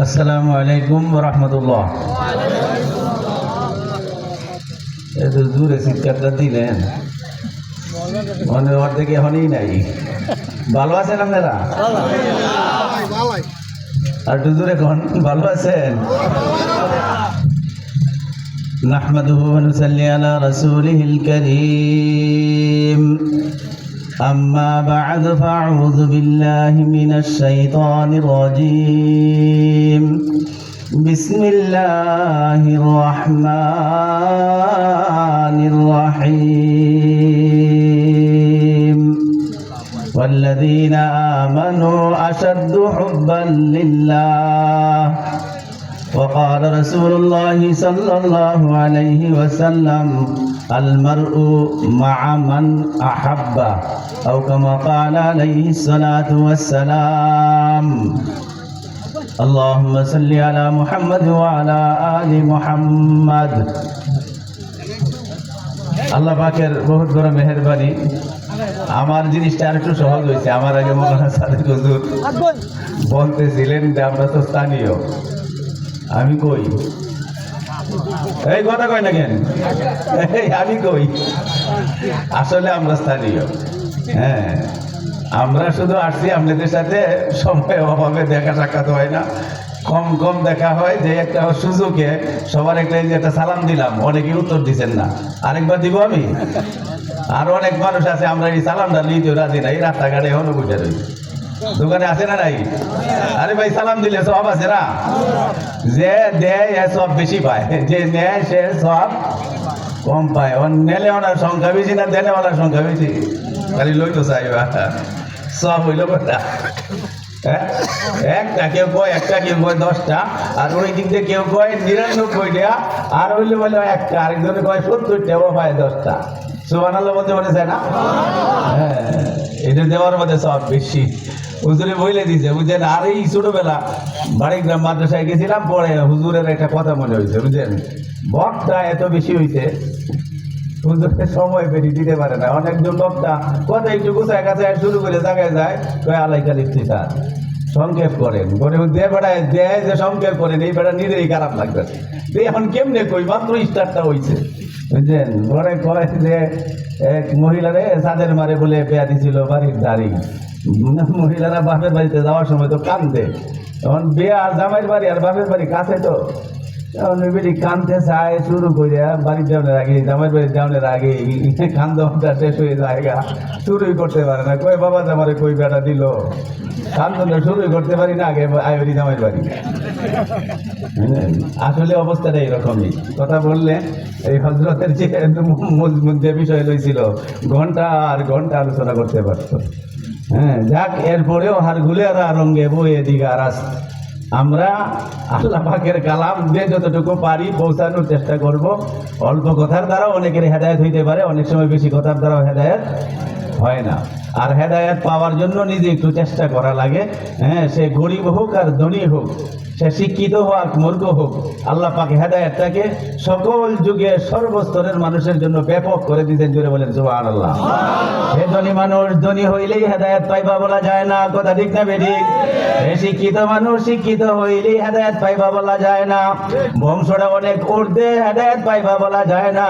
আসসালামু আলাইকুম ওয়া রাহমাতুল্লাহ। এত জোরে চিৎকারটা দিলেন, মনে অর্ধেক এখনই নাই। ভালো আছেন আপনারা? আর একটু জোরে কন, ভালো আছেন? নাহমাদুহু ওয়া নুসাল্লি আলা রাসূলিহিল কারীম। أما بعد فأعوذ بالله من الشيطان الرجيم. بسم الله الرحمن الرحيم. والذين آمنوا أشد حبا لله. وقال رسول الله صلى الله عليه وسلم: المرء مع من أحب، أو كما قال عليه الصلاة والسلام. اللهم صل على محمد وعلى آل محمد. আল্লাহ পাকের বহুত বড় মেহেরবানি। আমার জিনিসটা আর একটু সহজ হয়েছে। আমার আগে মৌলানা সাদেক হুজুর বলতেছিলেন যে আমরা তো স্থানীয়। আমি কই, এই কথা কয় না কেন? আমি কই আসলে আমরা স্থানীয়। হ্যাঁ, আমরা শুধু আসছি আপনাদের সাথে, সময় অভাবে দেখা সাক্ষাৎ হয় না, কম কম দেখা হয়। যে একটা সুযোগে সবার একটা সালাম দিলাম, অনেকেই উত্তর দিচ্ছেন না। আরেকবার দিব আমি। আর অনেক মানুষ আছে আমরা এই সালামটা নিতেও রাজি নাই, রাস্তাঘাটে এখনো বসে রয়েছে। দোকানে আছে না নাই? আরে ভাই, সালাম দিলে সব আছে না? যে দেয় সব বেশি পায়, যে নেয় সে সব কম পায়। নেলে ওনার সংখ্যা বেশি না দেনে ওনার সংখ্যা বেশি? খালি লইতো চাইবা, সব হইল কথা। একটা কেউ কয়, একটা কেউ কয় 10টা, আর ওই দিক দিয়ে কেউ কয় 99টা, আর হইলে বলে একটা, আরেকজনে কয় 70টা, ও পায় 10টা। সুবহানাল্লাহ বলতে বলেছে না? হ্যাঁ, এটা দেওয়ার মধ্যে সব বেশি। হুজুরে বইলে দিছে, বুঝলেন? আর এই ছোটবেলা বাড়িগ্রাম মাদ্রাসায় গেছিলাম, পরে হুজুরের একটা কথা মনে হয়েছে, বুঝলেন? বক্তা এত বেশি হয়েছে, হুজুরকে সময় বেরিয়ে দিতে পারে না। অনেকজন বক্তা কথা একটু গোছায় কাছে শুরু করে জায়গায় যায়, কয় আলাইকা লিখছি স্যার, সংক্ষেপ করেন। দিয়ে বেড়ায় দেয় যে সংক্ষেপ করেন, এই বেড়া নিজেরই খারাপ লাগতেছে। এখন কেমনে কই, মাত্র স্টার্টটা হয়েছে, বুঝলেন? পরে কয় যে এক মহিলারে চাঁদের মারে বলে পেয়া দিছিল বাড়ির দাঁড়ি। মহিলারা বাপের বাড়িতে যাওয়ার সময় তো কান্দে, তখন বিয়ে আর জামাইয়ের বাড়ি আর বাপের বাড়ি কাছে, তো বেটি কানতে চায় শুরু করে বাড়ির যাওয়ার আগে, জামাইয়ের বাড়ির যাওয়ার আগে কান্দনটা শেষ হয়ে জায়গা শুরুই করতে পারে না। কই বাবা জামারে কই বেটা দিল, কান্দনটা শুরুই করতে পারি না, আগে আয়রি জামাইয়ের বাড়ি। আসলে অবস্থাটা এইরকমই। কথা বললে এই হজরতের যে বিষয় লইছিল, ঘন্টা আর ঘন্টা আলোচনা করতে পারতো। হ্যাঁ, যাক, এরপরেও হার গুলেরা রঙে বইয়ে দিঘা রাস্তা। আমরা আল্লাহ পাকের কালাম দিয়ে যতটুকু পারি পৌঁছানোর চেষ্টা করব। অল্প কথার দ্বারা অনেকের হেদায়েত হইতে পারে, অনেক সময় বেশি কথার দ্বারাও হেদায়েত হয় না। আর হেদায়েত পাওয়ার জন্য নিজে একটু চেষ্টা করা লাগে। হ্যাঁ, সে গরিব হোক আর ধনী হোক, সে শিক্ষিত হোক মূর্খ হোক, আল্লাহ পাক হেদায়েতটাকে সকল যুগে সর্বস্তরের মানুষের জন্য ব্যাপক করে দিতেন। জোরে বলেন সুবহানাল্লাহ। সে ধনী মানুষ ধনী হইলেই হেদায়েত পাইবা বলা যায় না, কথা ঠিক না বেঠিক? শিক্ষিত মানুষ শিক্ষিত হইলেই হেদায়েত পাইবা বলা যায় না। বংশটা অনেক ঊর্ধ্বে, হেদায়েত পাইবা বলা যায় না।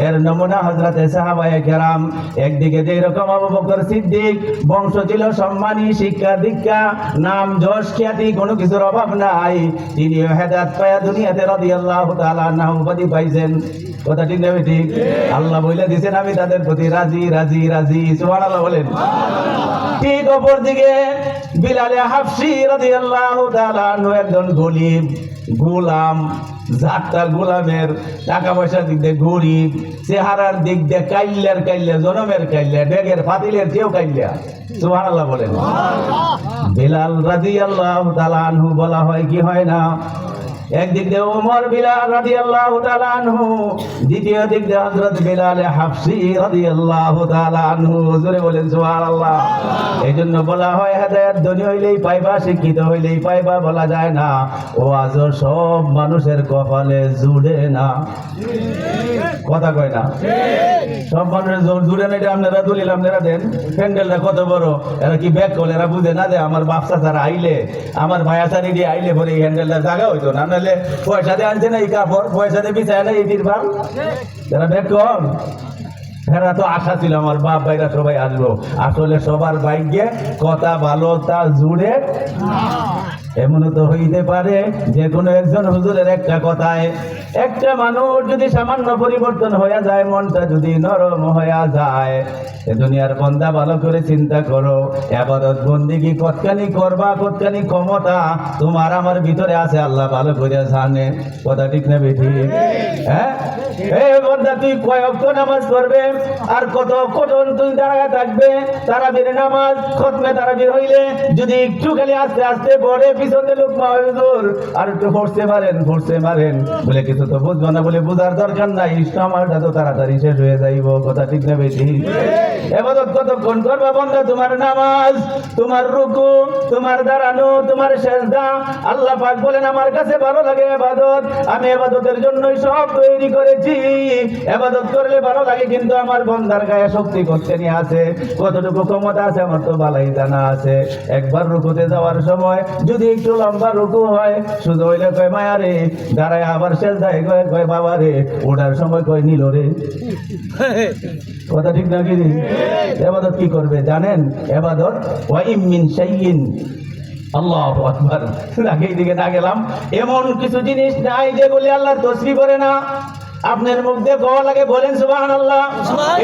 এর নমুনা হযরতে সাহাবায়ে কেরাম। একদিকে যেই রকম আবু বকর সিদ্দিক, বংশ ছিল সম্মানী, শিক্ষা দীক্ষা, নাম যশ খ্যাতি কোনো কিছুর অভাব নাই, তিনিও হেদায়েত পায়া দুনিয়াতে রাদিয়াল্লাহু তাআলা আনহু উপাধি পাইছেন। কথা ঠিক না বেঠিক? আল্লাহ বলে দিয়েছেন আমি তাদের প্রতি রাজি রাজি রাজি। সুবহানাল্লাহ বলেন। ঠিক অপর দিকে বিলাল হাবশী রাদিয়াল্লাহু তাআলা আনহু একজন গরিব গোলাম, জাতটা গোলামের, টাকা পয়সার দিক দিয়ে গরিব, চেহারার দিক দিয়ে কাইল্লার কাইল্লা, জনমের কাইল্লা, ডেগের ফাতিলের চেয়েও কাইল্লা। সুবহানাল্লাহ বলেন। বিলাল রাদিয়াল্লাহু তাআলা আনহু বলা হয় কি হয় না? একদিক দিয়ে ওমর বিলাল রাদিয়াল্লাহু তাআলা আনহু, দ্বিতীয় দিক দিয়ে হযরত বিলাল হাফসি রাদিয়াল্লাহু তাআলা আনহু। জোরে বলেন সুবহানাল্লাহ। এইজন্য বলা হয় হেদায়েত ধনী হইলেই পাইবা, শিক্ষিত হইলেই পাইবা বলা যায় না। ও আজও সব মানুষের কপালে জুড়ে না, কথা কয় না। সব মানুষের জোর জুড়ে না, এটা আপনারা দলিল আপনারা দেন। প্যান্ডেলটা কত বড়, এরা কি ব্যাগ করলে এরা বুঝে না যে আমার বাপসা ছাড়া আইলে, আমার ভাইয়া ছাড়ি দিয়ে আইলে পরে এই হ্যান্ডেলটা জায়গা হইতো না। নাহলে পয়সা দিয়ে আনছে না এই কাপড়, পয়সা দিয়ে বিছায় না এই তিরপাল, যারা ব্যাগ কর এরা তো আশা ছিল আমার বাপ ভাইরা সবাই আসবো। আসলে সবার ভাগ্যে কথা ভালো তা জুড়ে। এমনও তো হইতে পারে যে কোনো একজন হুজুরের একটা কথায় একটা মানুষ যদি সামান্য পরিবর্তন হয়ে যায়, মনটা যদি নরম হয়ে যায়, এ দুনিয়ার বান্দা ভালো করে চিন্তা করো, ইবাদত বন্দেগী কতখানি করবা, কতখানি ক্ষমতা তোমার আমার ভিতরে আছে আল্লাহ ভালো করে জানে। কথা ঠিক না বেঠিক? হ্যাঁ, এই বান্দা তুই কয় ওয়াক্ত নামাজ পড়বে আর কত কখন তুই দাঁড়ায় থাকবে? তারাবির নামাজ খতমে তারাবির হইলে যদি একটু খালি আস্তে আস্তে পড়ে, পিছনে লোক হুজুর আর একটু পড়তে মারেন বলে কিছু তো বুঝবো না, বলে বোঝার দরকার নাই, আমারটা তো তাড়াতাড়ি শেষ হয়ে যাইব। কথা ঠিক না বেশি? ইবাদত কতক্ষণ করবা বান্দা? তোমার নামাজ, তোমার রুকু, তোমার দাঁড়ানো, তোমার সেজদা, আল্লাহ পাক বলেন আমার কাছে ভালো লাগে ইবাদত, আমি ইবাদতের জন্যই সব তৈরি করেছি। ইবাদত করলে ভালো লাগে, কিন্তু আমার বান্দার গায়ে শক্তি কতখানি আছে, কতটুকু ক্ষমতা আছে আমার তো ভালোই জানা আছে। একবার রুকুতে যাওয়ার সময় যদি একটু লম্বা রুকু হয়, শুধু হইলে কয় মায়া রে, দাঁড়ায় আবার সেজদায় কয় বাবা রে, ওঠার সময় কয় নিল রে। কথা ঠিক না কি? ইবাদত কি করবে জানেন? ইবাদত ওয়া ইম মিন শাইইন, আল্লাহু আকবার, আগেই দিকে না গেলাম, এমন কিছু জিনিস নাই যেগুলি আল্লাহর তাসবিহ করে না। আপনার মুখ দিয়ে গলা লাগে বলেন সুবহানাল্লাহ।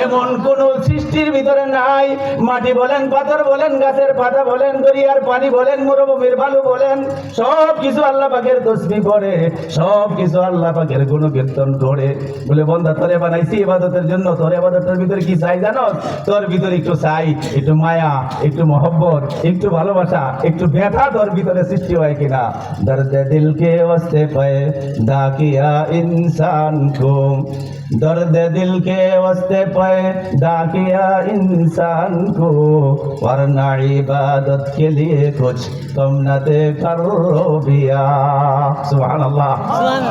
এমন কোন সৃষ্টির ভিতরে নাই, মাটি বলেন, পাথর বলেন, গাছের পাতা বলেন, দরিয়ার পানি বলেন, মরুভূমির বালু বলেন, সব কিছু আল্লাহ পাকের তাসবিহ করে, সব কিছু আল্লাহ পাকের গুণকীর্তন করে। বলে বান্দা তোরে বানাইছি ইবাদতের জন্য, তোর ইবাদতের ভিতরে কি চাই জানো? তোর ভিতরে একটু চাই, একটু মায়া, একটু মহব্বত, একটু ভালোবাসা, একটু ব্যথা তোর ভিতরে সৃষ্টি হয় কিনা। দর্দে দিল কে ওয়াস্তে পায়ে দা কিয়া ইনসান दर्द दिल के वास्ते पैदा किया इंसान को, वरना इबादत के लिए कुछ तुम न करो बिया। सुबहानाल्लाह।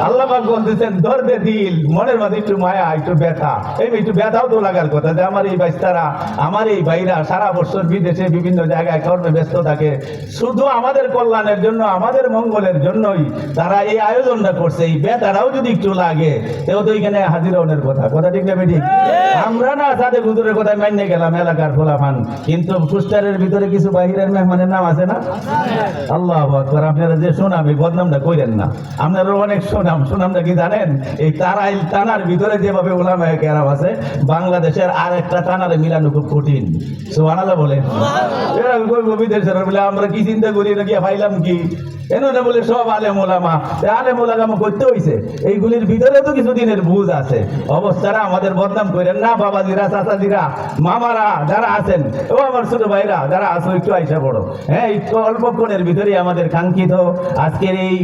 আল্লাহ পাক বলতেছেন দর্দে দিল, মনের মধ্যে একটু মায়া, একটু ব্যথা, এই একটু ব্যথাও তো লাগার কথা যে আমার এই বাইস্তারা, আমার এই ভাইরা সারা বছর বিদেশে বিভিন্ন জায়গায় কর্মে ব্যস্ত থাকে, শুধু আমাদের কল্যাণের জন্য, আমাদের মঙ্গলের জন্যই তারা এই আয়োজনটা করছে। এই ব্যথাটাও যদি একটু লাগে তেও তো এখানে হাজির হওয়ার কথা। কথা ঠিক না বেঠিক? আমরা না সাথে হুজুরের কথা মাইনে গেলাম এলাকার ফলাফান, কিন্তু পুস্টারের ভিতরে কিছু বাহিরের মেহমানের নাম আছে না? আল্লাহু আকবার। আপনারা যে সুনাম, এই বদনামটা কইরেন না, আপনারা অনেক সুনামটা কি জানেন? এই তারাইল টানার ভিতরে যেভাবে উলামায়ে কেরাম আছে, বাংলাদেশের আর একটা টানারে মিলানো খুব কঠিন। সুবহানাল্লাহ বলে এরা কইব বিদেশের বলে আমরা কি চিন্তা করি না, কি পাইলাম কি এনে বলে সব আলেম ওলামা। আলেম ওলামা করতে হইছে, এইগুলির ভিতরে তো কিছু দিনের বুঝ আছে। অবস্থারা আমাদের বদনাম করেন না, বাবাজিরা, চাচাজিরা, মামারা যারা আছেন, ও আমার ছোট ভাইরা যারা আছো, একটু আইসা পড়ো। হ্যাঁ, একটু অল্পক্ষণের ভিতরেই আমাদের কাঙ্ক্ষিত আজকের এই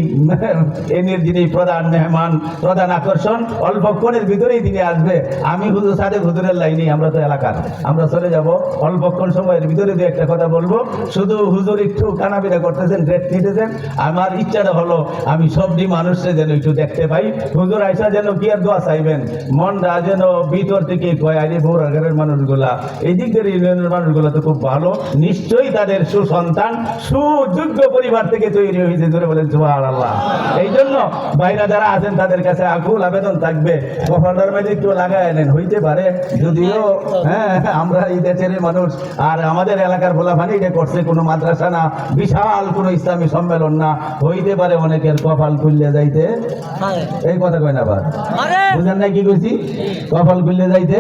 এনের যিনি প্রধান মেহমান, প্রধান আকর্ষণ, অল্পক্ষণের ভিতরেই তিনি আসবে। আমি হুজুর সাদেক হুজুরের লাইনে, আমরা তো এলাকার, আমরা চলে যাব অল্পক্ষণ সময়ের ভিতরে দু একটা কথা বলবো। শুধু হুজুর একটু কানাবিনা করতেছেন, ড্রেস নিতেছেন, আমার ইচ্ছাটা হলো আমি সবটি মানুষকে যেন একটু দেখতে পাই। হুজুর আইসা যেন কি আর দোয়া চাইবেন, মনটা যেন ভিতর থেকে কয় আরে বৌরাঘরের মানুষগুলা, এই দিক থেকে ইউনিয়নের মানুষগুলা তো খুব ভালো, নিশ্চয়ই তাদের সুসন্তান, সুযোগ্য পরিবার থেকে তৈরি হয়েছে। ধরে বলেন সুবহানাল্লাহ। এই জন্য ভাইরা যারা আছেন তাদের কাছে আকুল আবেদন থাকবে, কপালটার মধ্যে একটু লাগায় নেন। হইতে পারে যদিও হ্যাঁ আমরা এই দেশের মানুষ, আর আমাদের এলাকার বলাফানি এটা করছে কোনো মাদ্রাসা না, বিশাল কোনো ইসলামী সম্মেলন না, হইতে পারে অনেকের কপাল খুললে যাইতে, এই কথা কয় না আবার বুঝেন না কি কইছি, কপাল খুললে যাইতে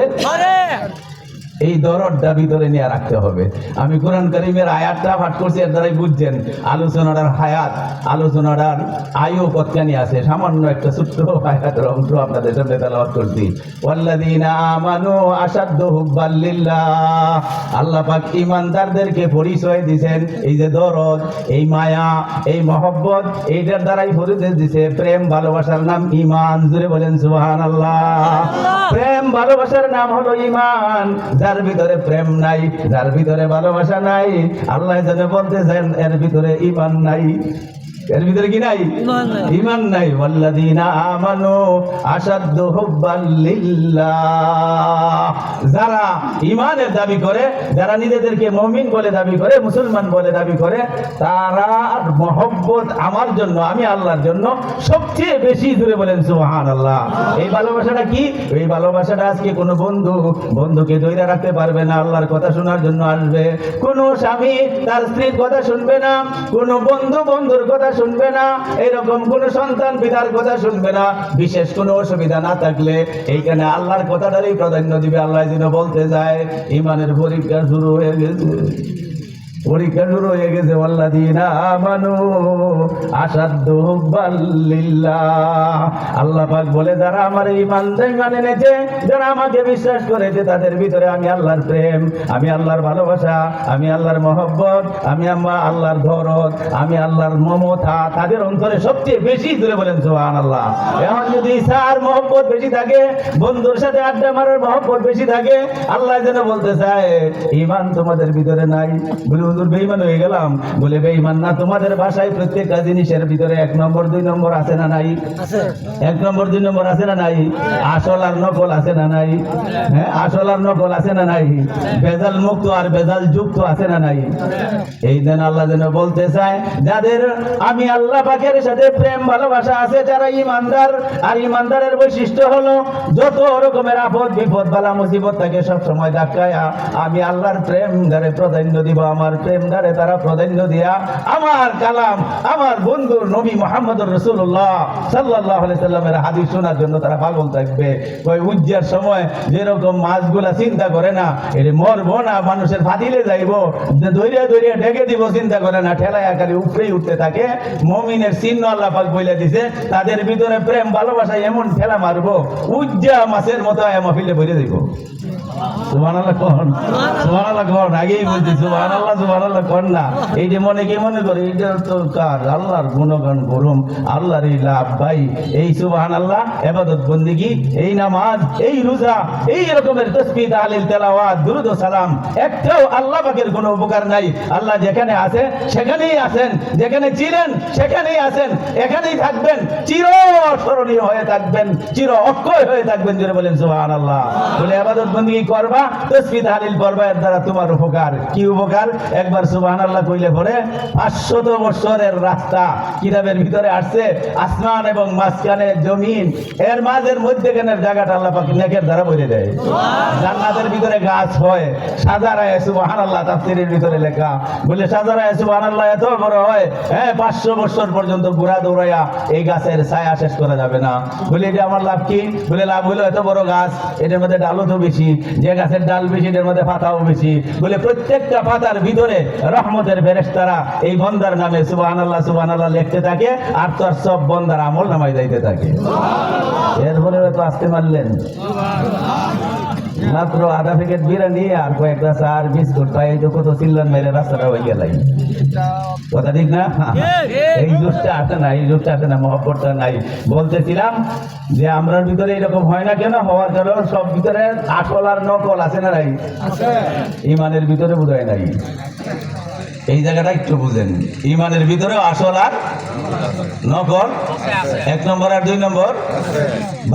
এই দরদটা ভিতরে নিয়ে রাখতে হবে। আমি কোরআন কারীমের আয়াতটা পাঠ করছি, এর দ্বারাই বুঝছেন আলোচনাটার হায়াত, আলোচনাটার আয়ু কতখানি আছে। সামান্য একটা ছোট্ট আয়াতের অংশ আপনাদের সামনে তেলাওয়াত করছি। ওয়াল্লাযীনা আমানু আশাদ্দু হুব্বাল লিল্লাহ। আল্লাহ পাক ঈমানদারদেরকে পরিচয় দিবেন এই যে দরদ, এই মায়া, এই মহব্বত, এইটার দ্বারাই পরিচয় দিছে প্রেম ভালোবাসার নাম ঈমান। জোরে বলেন সুবহানাল্লাহ। প্রেম ভালোবাসার নাম হলো ঈমান। যার ভিতরে প্রেম নাই, যার ভিতরে ভালোবাসা নাই, আল্লাহ যেন বলতেছেন এর ভিতরে ঈমান নাই। এর ভিতরে কি নাই? ঈমান নাই। ওয়াল্লাযীনা আমানু আশাদ্দু হুব্বাল লিল্লাহ। যারা ঈমানের দাবি করে, যারা নিজেদেরকে মুমিন বলে দাবি করে, মুসলমান বলে দাবি করে, তারা মহব্বত আমার জন্য, আমি আল্লাহর জন্য সবচেয়ে বেশি। দূরে বলেন সুবহানাল্লাহ। এই ভালোবাসাটা কি? এই ভালোবাসাটা আজকে কোনো বন্ধুকে ধরে রাখতে পারবে না, আল্লাহর কথা শোনার জন্য আসবে। কোনো স্বামী তার স্ত্রীর কথা শুনবে না, কোনো বন্ধুর কথা শুনবে না, এরকম কোন সন্তান পিতার কথা শুনবে না। বিশেষ কোনো অসুবিধা না থাকলে এইখানে আল্লাহর কথাটারই প্রাধান্য দিবে। আল্লাহ যেন বলতে যায় ঈমানের পরীক্ষা শুরু হয়ে গেছে, পরীক্ষা শুরু হয়ে গেছে। ওয়াল্লাযীনা আমানু আশাদ্দু হুব্বাল লিল্লাহ। আল্লাহ পাক বলে যারা আমার ঈমান এনেছে, যারা আমাকে বিশ্বাস করেছে, তাদের ভিতরে আমি আল্লাহর প্রেম, আমি আল্লাহর ভালোবাসা, আমি আল্লাহর মহব্বত, আমি আল্লাহর দরদ, আমি আল্লাহর মমতা তাদের অন্তরে সবচেয়ে বেশি। দূরে বলেন সুবহানাল্লাহ। এখন যদি ইসার মহব্বত বেশি থাকে, বন্ধুর সাথে আড্ডা মারার মহব্বত বেশি থাকে, আল্লাহ যেন বলতে চায় ঈমান তোমাদের ভিতরে নাই। হুজুর বেঈমান হয়ে গেলাম, বলে বেঈমান না। তোমাদের ভাষায় প্রত্যেকটা জিনিসের ভিতরে 1 নম্বর 2 নম্বর আছে না নাই? আছে। 1 নম্বর 2 নম্বর আছে না নাই? আসল আর নকল আছে না নাই? হ্যাঁ, আসল আর নকল আছে না নাই? বেজাল মুক্ত আর বেজাল যুক্ত আছে না নাই? এই দিন আল্লাহ যেন বলতে চায় যাদের আমি আল্লাহ পাকের সাথে প্রেম ভালোবাসা আছে, যারা ঈমানদার। আর ঈমানদারের বৈশিষ্ট্য হলো যত রকমের আপদ বিপদ বালা মুসিবত থাকে সব সময় ধাক্কায়া আমি আল্লাহর প্রেম দ্বারে প্রাধান্য দিব। আমার প্রেম দ্বারে তারা প্রাধান্য দিয়া আমার কালাম, আমার বন্ধুর নবী মুহাম্মদুর রাসূলুল্লাহ সাল্লাল্লাহু আলাইহি সাল্লামের হাদিস শোনার জন্য তারা পাগল থাকবে। ওই উজ্জার সময় যেরকম মাছগুলা চিন্তা করে না এটা মরবো না, মানুষের ফাদিলে যাইব, দৌড়িয়া দৌড়িয়া ডেকে দিব, চিন্তা করে না, ঠেলায় আকারে উপরেই উঠতে থাকে। মুমিনের চিহ্ন আল্লাহ পাক বলে দিছে, তাদের ভিতরে প্রেম ভালোবাসা এমন ঠেলা মারবো উজ্জা মাছের মতো মাহফিলে ভরে দিব। সুবহানাল্লাহ কোন, সুবহানাল্লাহ কোন, আগেই বলছি সুবহানাল্লাহ, সুবহানাল্লাহ কোন না। এই যে মনে কি মনে করে এটা তো কার? আল্লাহর গুণগান করুম, আল্লাহর এই লাভ ভাই। এই সুবহানাল্লাহ ইবাদত বন্দেগী, এই নামাজ, এই রোজা, এই রকমের তাসবিহ তাহলিল তেলাওয়াত দুরূদ ও সালাম একটাও আল্লাহ পাকের কোনো উপকার নাই। আল্লাহ যেখানে আছে সেখানেই আছেন, যেখানে ছিলেন সেখানেই আছেন, এখানেই থাকবেন, চির স্মরণীয় হয়ে থাকবেন, চির অক্ষয় হয়ে থাকবেন। জোরে বলেন সুবহানাল্লাহ। বলে ইবাদত বন্দেগী করবা, তাসবিহ তাহলিল পড়বা, এর দ্বারা তোমার উপকার কি? উপকার একবার সুবহানাল্লাহ কইলে পরে 500 বছরের রাস্তা কিতাবের ভিতরে আসছে, আসমান এবং মাঝখানে জমিন, এর মাঝের মধ্যখানের জায়গাটা আল্লাহ পাক নেকের দ্বারা ভরে দেয়। জান্নাতের ভিতরে গাছ হয়, সাজারায়ে সুবহানাল্লাহ তাফসীরের ভিতরে লেখা। বলে সাজারায়ে সুবহানাল্লাহ এত বড় হয়, 500 বছর পর্যন্ত ঘোরা দৌড়াইয়া এই গাছের ছায়া শেষ করা যাবে না। বলে এটা আমার লাভ কি? বলে লাভ হলো এত বড় গাছ, এটার মধ্যে ডালও তো বেশি, যে গাছের ডাল বেশি এটার মধ্যে পাতাও বেশি। বলে প্রত্যেকটা পাতার ভিতরে রহমতের ফেরেশতারা এই বন্দার নামে সুবহানাল্লাহ সুবহানাল্লাহ লিখতে থাকে, আর তোর সব বন্দার আমল নামায় যাইতে থাকে। এরপরে তো আসতে মারলেন মাত্র আধা প্যাকেট বিরিয়ানি আর কয়েকটা চা আর বিস্কুট পাই, কত চিল্লান মেরে রাস্তাটা হয়ে গেলাই। কথা ঠিক না? এই জোশটা আসে না, এই জোশটা আসে না, মহব্বতটা নাই। বলতেছিলাম যে আমরার ভিতরে এরকম হয় না কেন? হওয়ার কারণ সব ভিতরে আসল আর নকল আছে না নাই? ঈমানের ভিতরে বোধহয় নাই। এই জায়গাটা একটু বুঝেন, ঈমানের ভিতরে আসল আর নকল 1 নম্বর আর 2 নম্বর,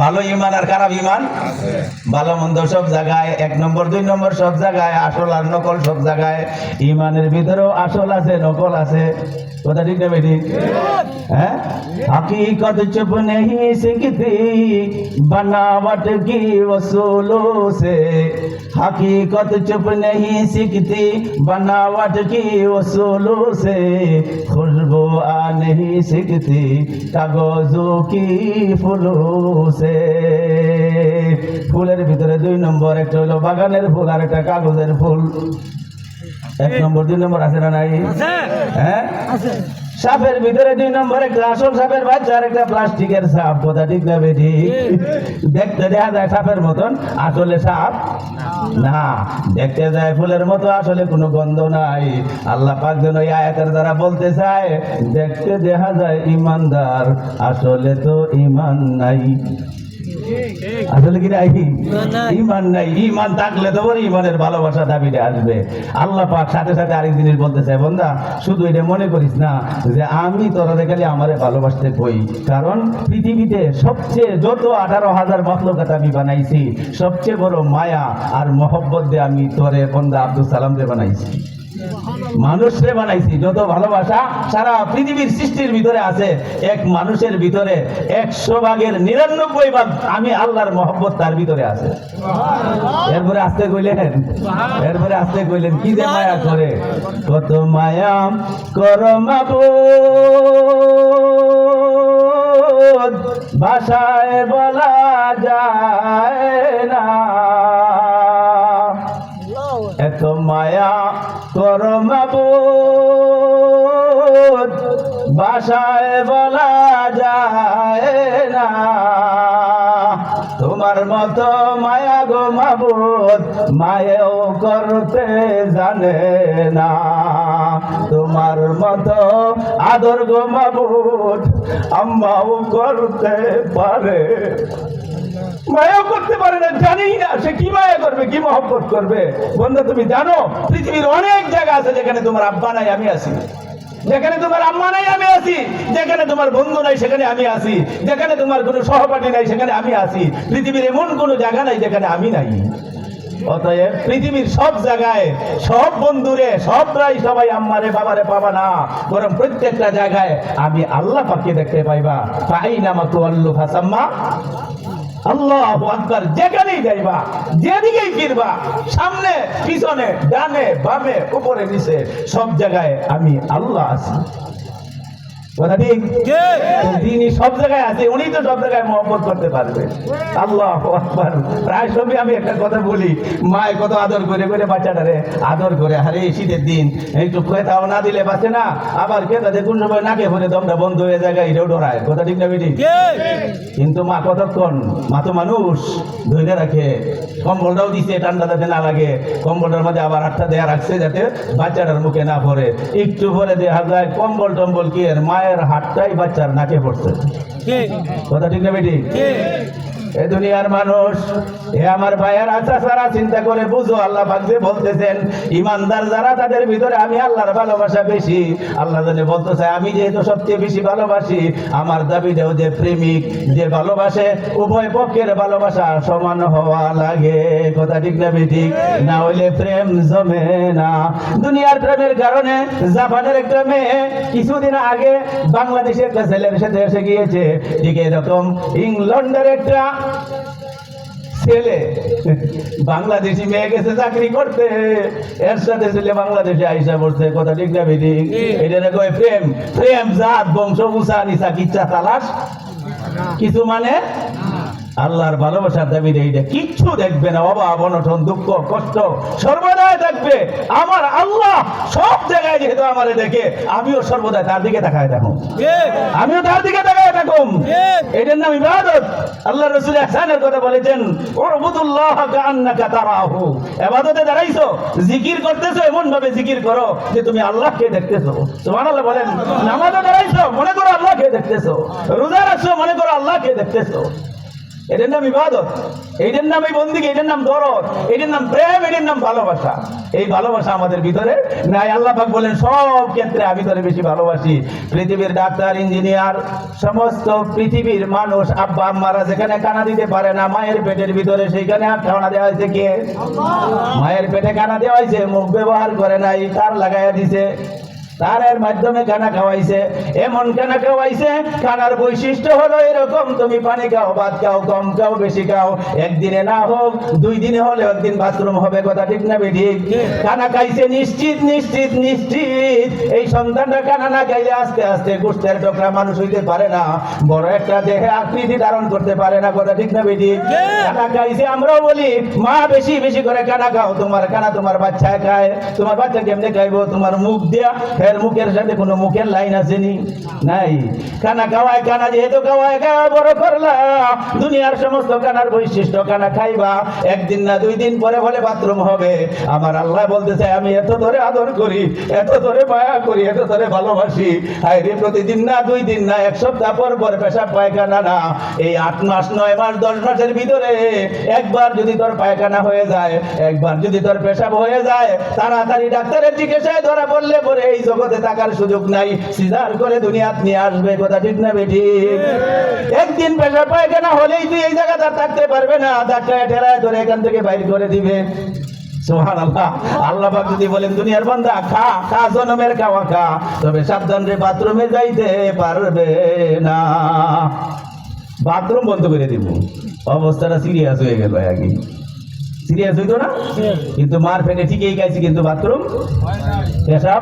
ভালো ঈমান আর খারাপ ঈমান, ভালো মন্দ সব জায়গায় 1 নম্বর 2 নম্বর সব জায়গায়, আসল আর নকল সব জায়গায়। ঈমানের ভিতরেও আসল আছে নকল আছে। কথা ঠিক না বেটি? হ্যাঁ, हकीकत चुप नहीं सीखती बनावट की वसूलों से, हकीकत चुप नहीं सीखती बनावट की वसूलों से, खुशबू आ नहीं सीखती कागजों की फूलों से। ফুলের ভিতরে 2 নম্বর, একটা হলো বাগানের ফুল আর একটা কাগজের ফুল। 1 নম্বর 2 নম্বর আছে না নাই? হ্যাঁ, সাপের ভিতরে 2 নম্বর, একটা আসল সাপের বাচ্চা আর একটা প্লাস্টিকের সাপ। কথা ঠিক না বেঠিক? দেখতে দেখা যায় সাপের মতন, আসলে সাপ না। দেখতে যায় ফুলের মতো, আসলে কোনো গন্ধ নাই। আল্লাহ পাক যেন এই আয়াতের দ্বারা বলতে চায়, দেখতে দেখা যায় ইমানদার, আসলে তো ইমান নাই। আসলে কি নাই? ইমান নাই। ইমান থাকলে তো ইমানের ভালোবাসা দাবিতে আসবে। আল্লাহ পাক সাথে সাথে আরেক জিনিস বলতে চায়, বন্ধা শুধু এটা মনে করিস না যে আমি তোরা খালি আমারে ভালোবাসতে কই, কারণ পৃথিবীতে সবচেয়ে যত 18,000 মাখলুকাত আমি বানাইছি, সবচেয়ে বড় মায়া আর মহব্বত দিয়ে আমি তোরে বন্ধা আব্দুল সালাম রে বানাইছি, মানুষরে বানাইছি। যত ভালোবাসা সারা পৃথিবীর সৃষ্টির ভিতরে আছে, এক মানুষের ভিতরে 100 ভাগের 99 ভাগ আমি আল্লাহর মহব্বত তার ভিতরে আছে। এরপরে আসতে কইলেন কি যে মায়া করে, কত মায়া কর মাবুদ, ভাষায় বলা যায় না। এত মায়া কর মাবুদ, ভাষায় বলা যায় না। তোমার মতো মায়া গো মাবুদ, মায়েও করতে জানে না। তোমার মতো আদর গো মাবুদ, আম্মাও করতে পারে, মায়া করতে পারে না। জানি না সে কি মায়া করবে, কি মহব্বত করবে। বন্ধু তুমি জানো পৃথিবীর অনেক জায়গা আছে যেখানে তোমার আব্বা নাই আমি আছি, যেখানে তোমার আম্মা নাই আমি আছি, যেখানে তোমার বন্ধু নাই সেখানে আমি আছি, যেখানে তোমার কোনো সহপাঠী নাই সেখানে আমি আছি। পৃথিবীর এমন কোনো জায়গা নাই যেখানে আমি নাই। অতএব পৃথিবীর সব জায়গায় সব বন্ধুরে সবরাই সবাই আম্মারে বাবারে পাবা না, বরং প্রত্যেকটা জায়গায় আমি আল্লাহ পাককে দেখতে পাইবা। ফাইনামা তুআল্লু ফাসাম্মা আল্লাহু আকবার। যেখানেই যাইবা, যেদিকেই ফিরবা, সামনে পিছনে ডানে বামে উপরে নিচে সব জায়গায় আমি আল্লাহ আছি। কথা ঠিক? যিনি সব জায়গায় আছে উনি তো সব জায়গায় মহব্বত করতে পারবে। আল্লাহু আকবার। প্রায় সময় আমি একটা কথা বলি, মায় কত আদর করে করে বাচ্চাটারে আদর করে, আরে শীতের দিন একটু খেতাও না দিলে বাঁচে না, আবার খেতাতে কোন সময় নাকে ভরে দমটা বন্ধ হয়ে যায়, এটাও ডরায়। কথা ঠিক না বেটি? কিন্তু মা কতক্ষণ, মা তো মানুষ, ধরে রাখে। কম্বলটাও দিচ্ছে ঠান্ডা যাতে না লাগে, কম্বলটার মধ্যে আবার আটটা দেয়া রাখছে যাতে বাচ্চাটার মুখে না পড়ে। একটু পরে দেখা যায় কম্বল টম্বল কি এর মায়ের হাতটাই বাচ্চার নাকে পড়ছে। কথা ঠিক না বেটি? এ দুনিয়ার মানুষ, এ আমার ভাইয়ের আশা সারা চিন্তা করে বুঝো, আল্লাহ পাক যে বলতেছেন ইমানদার যারা তাদের ভিতরে আমি আল্লাহর ভালোবাসা বেশি। আল্লাহ জানে বলতে চায় আমি যেহেতু সবচেয়ে বেশি ভালোবাসি, আমার দাবিটাও যে প্রেমিক যে ভালোবাসে, উভয় পক্ষের ভালোবাসা সমান হওয়া লাগে। কথা ঠিক না বেঠিক? না হইলে প্রেম জমে না। দুনিয়ার প্রেমের কারণে জাপানের একটা মেয়ে কিছুদিন আগে বাংলাদেশের একটা ছেলের সাথে এসে গিয়েছে, ঠিক এরকম ইংল্যান্ডের একটা ছেলে বাংলাদেশি মেয়ে গেছে চাকরি করতে, এর সাথে ছেলে বাংলাদেশে আইসা পড়ছে। কথা ঠিক না বেঠিক? এটা কয় প্রেম। প্রেম জাত বংশ উঁচা নিচা কিচ্ছা তালাশ কিছু মানে আল্লাহর ভালোবাসার দাবি এইটা কিচ্ছু দেখবে না। অভাব অনটন দুঃখ কষ্ট সর্বদাই দেখবে। আমার আল্লাহ সব জায়গায় যেহেতু আমারে দেখে, আমিও সর্বদাই তার দিকে তাকায় থাকুম, আমিও তার দিকে তাকায় থাকুম। এটার নাম ইবাদত। আল্লাহ রাসূল ইহসানের কথা বলেছেন, উবুদুল্লাহ কাআন্নাকা তারাহু। ইবাদতে দাঁড়াইছো, জিকির করতেছো, এমন ভাবে জিকির করো যে তুমি আল্লাহকে দেখতেছো। সুবহানাল্লাহ বলেন। নামাজে দাঁড়াইছো, মনে করো আল্লাহকে দেখতেছো। রোজা রাখছো, মনে করো আল্লাহকে দেখতেছো। এটার নাম ইবাদত, এইটার নাম এই বন্দিকে, এটার নাম দরদ, এটার নাম প্রেম, এটার নাম ভালোবাসা। এই ভালোবাসা আমাদের ভিতরে নাই। আল্লাহ পাক বলেন সব ক্ষেত্রে আমি তোরে বেশি ভালোবাসি। পৃথিবীর ডাক্তার ইঞ্জিনিয়ার সমস্ত পৃথিবীর মানুষ আব্বা আম্মারা যেখানে কানা দিতে পারে না মায়ের পেটের ভিতরে, সেইখানে আর কানা দেওয়া হয়েছে কে? মায়ের পেটে কানা দেওয়া হয়েছে, মুখ ব্যবহার করে নাই, তার লাগাইয়া দিছে। তার এর মাধ্যমে খানা খাওয়াইছে, এমন খানা খাওয়াইছে, খানার বৈশিষ্ট্য হলো এরকম, তুমি পানি খাও, ভাত খাও, কম খাও, বেশি খাও, একদিনে না হোক 2 দিনে হলে একদিন বাথরুম হবে, কথা ঠিক না বেঠিক? খানা খাইছে নিশ্চিত নিশ্চিত নিশ্চিত। এই সন্তানটা খানা না খাইলে আস্তে আস্তে গোষ্ঠের টুকরা মানুষ হইতে পারে না, বড় একটা দেহে আকৃতি ধারণ করতে পারে না, কথা ঠিক না বেঠিক? খানা খাইছে, আমরাও বলি মা বেশি বেশি করে খানা খাও, তোমার খানা তোমার বাচ্চায় খায়, তোমার বাচ্চা কেমনে খাইবো? তোমার মুখ দিয়া, এর মুখের সাথে কোনো মুখের লাইন আছে নি? নাই। খানা খাওয়ায়, খানা যেহেতু খাওয়ায় খাওয়া বড় করলা, দুনিয়ার সমস্ত খানার বৈশিষ্ট্য, খানা খাইবা, একদিন না 2 দিন পরে বলে বাথরুম হবে। আমার আল্লাহ বলতেছে আমি এত ধরে আদর করি, এত ধরে মায়া করি, এত ধরে ভালোবাসি, আরে প্রতিদিন না, 2 দিন না, 1 সপ্তাহ পর পর পেশাব পায়খানা না, এই 8 মাস 9 মাস 10 মাসের ভিতরে একবার যদি তোর পায়খানা হয়ে যায়, একবার যদি তোর পেশাব হয়ে যায়, তাড়াতাড়ি ডাক্তারের চিকিৎসায় ধরা পড়লে পরে এই জগতে থাকার সুযোগ নাই, সিজার করে দুনিয়াত নিয়ে আসবে, কথা ঠিক না বেঠিক? একদিন পেশাব পায়খানা হলেই তুই এই জায়গাটা থাকতে পারবে না, ধাক্কায় ঠেলায় ধরে এখান থেকে বাইর করে দিবে। সুবহানাল্লাহ। আল্লাহ পাক যদি বলেন দুনিয়ার বান্দা খা খা, জনমের খাওয়া খা, তবে সাবধান রে বাথরুমে যাইতে পারবে না, বাথরুম বন্ধ করে দিব। অবস্থাটা সিরিয়াস হয়ে গেল, আগে সিরিয়াস হইতো না, কিন্তু মার ফেলে ঠিকই খাইছি, কিন্তু বাথরুম পেশাব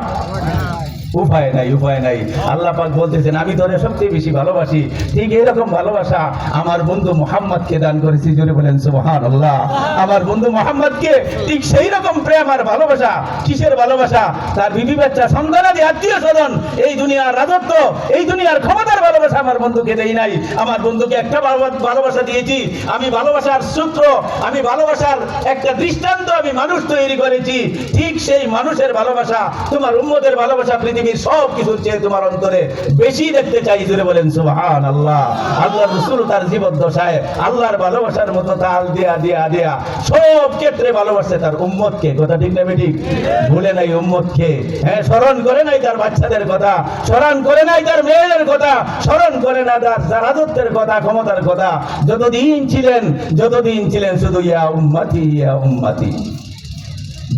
উপায় নাই, উপায় নাই। আল্লাহ পাক বলতেছেন আমি তোরে সবচেয়ে বেশি ভালোবাসি, ঠিক এরকম ভালোবাসা আমার বন্ধু মুহাম্মদকে দান করেছি, জোরে বলেন সুবহানাল্লাহ। আমার বন্ধু মুহাম্মদকে ঠিক সেই রকম প্রেম আর ভালোবাসা, কিসের ভালোবাসা? তার বিবি বাচ্চা, সন্তানাদি, আত্মীয় স্বজন, এই দুনিয়ার রাজত্ব, এই দুনিয়ার ক্ষমতার ভালোবাসা আমার বন্ধুকে দেই নাই। আমার বন্ধুকে একটা ভালোবাসা দিয়েছি, আমি ভালোবাসার সূত্র, আমি ভালোবাসার একটা দৃষ্টান্ত, আমি মানুষ তৈরি করেছি। ঠিক সেই মানুষের ভালোবাসা, তোমার উম্মতের ভালোবাসা পৃথিবীর সব কিছুর চেয়ে তোমার অন্তরে বেশি দেখতে চাই, জোরে বলেন সুবহানাল্লাহ। আল্লাহর রাসূল তার জীবদ্দশায় আল্লাহর ভালোবাসার মতো তাল দিয়া দিয়া দিয়া সব ক্ষেত্রে ভালোবাসে তার উম্মতকে, কথা ঠিক না বেঠিক? ভুলে নাই উম্মতকে, হ্যাঁ, স্মরণ করে নাই তার বাচ্চাদের কথা, স্মরণ করে নাই তার মেয়েদের কথা, স্মরণ করে না তার রাজত্বের কথা, ক্ষমতার কথা। যতদিন ছিলেন শুধু ইয়া উম্মতি ইয়া উম্মতি।